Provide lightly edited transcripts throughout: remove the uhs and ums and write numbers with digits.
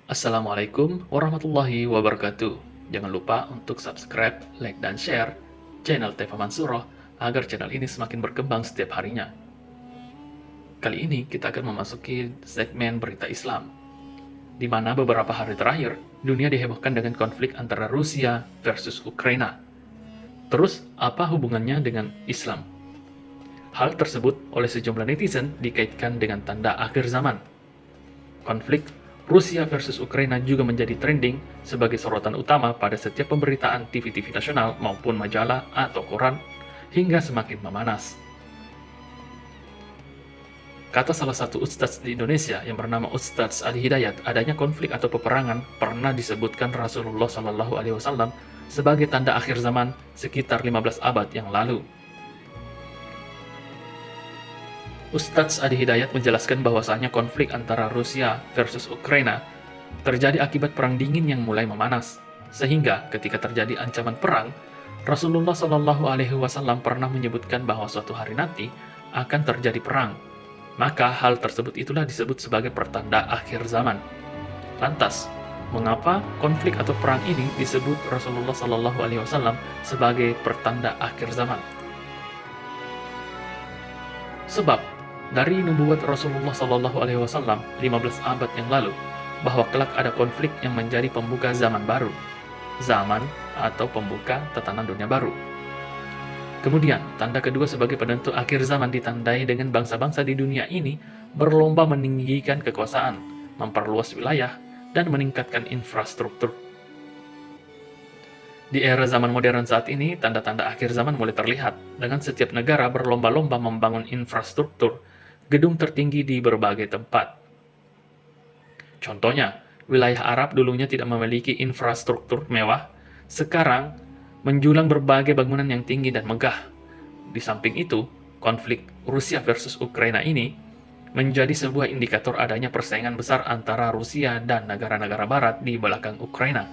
Assalamualaikum warahmatullahi wabarakatuh. Jangan lupa untuk subscribe, like, dan share channel TV Mansuroh agar channel ini semakin berkembang setiap harinya. Kali ini kita akan memasuki segmen berita Islam, di mana beberapa hari terakhir dunia dihebohkan dengan konflik antara Rusia versus Ukraina. Terus, apa hubungannya dengan Islam? Hal tersebut oleh sejumlah netizen dikaitkan dengan tanda akhir zaman. Konflik Rusia versus Ukraina juga menjadi trending sebagai sorotan utama pada setiap pemberitaan TV-TV nasional maupun majalah atau koran hingga semakin memanas. Kata salah satu ustadz di Indonesia yang bernama Ustadz Ali Hidayat, adanya konflik atau peperangan pernah disebutkan Rasulullah Shallallahu Alaihi Wasallam sebagai tanda akhir zaman sekitar 15 abad yang lalu. Ustadz Adi Hidayat menjelaskan bahwasanya konflik antara Rusia versus Ukraina terjadi akibat perang dingin yang mulai memanas, sehingga ketika terjadi ancaman perang, Rasulullah Shallallahu Alaihi Wasallam pernah menyebutkan bahwa suatu hari nanti akan terjadi perang. Maka hal tersebut itulah disebut sebagai pertanda akhir zaman. Lantas, mengapa konflik atau perang ini disebut Rasulullah Shallallahu Alaihi Wasallam sebagai pertanda akhir zaman? Sebab dari nubuat Rasulullah Shallallahu Alaihi Wasallam 15 abad yang lalu, bahwa kelak ada konflik yang menjadi pembuka zaman baru, zaman atau pembuka tatanan dunia baru. Kemudian, tanda kedua sebagai penentu akhir zaman ditandai dengan bangsa-bangsa di dunia ini berlomba meninggikan kekuasaan, memperluas wilayah, dan meningkatkan infrastruktur. Di era zaman modern saat ini, tanda-tanda akhir zaman mulai terlihat, dengan setiap negara berlomba-lomba membangun infrastruktur, gedung tertinggi di berbagai tempat. Contohnya, wilayah Arab dulunya tidak memiliki infrastruktur mewah, sekarang menjulang berbagai bangunan yang tinggi dan megah. Di samping itu, konflik Rusia versus Ukraina ini menjadi sebuah indikator adanya persaingan besar antara Rusia dan negara-negara barat di belakang Ukraina,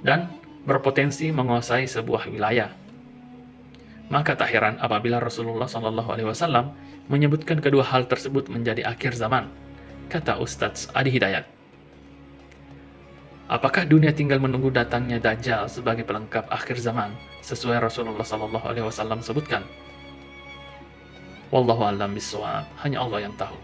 dan berpotensi menguasai sebuah wilayah. Maka tak heran apabila Rasulullah Shallallahu Alaihi Wasallam menyebutkan kedua hal tersebut menjadi akhir zaman, kata Ustadz Adi Hidayat. Apakah dunia tinggal menunggu datangnya Dajjal sebagai pelengkap akhir zaman, sesuai Rasulullah Shallallahu Alaihi Wasallam sebutkan? Wallahu a'lam bishawab, hanya Allah yang tahu.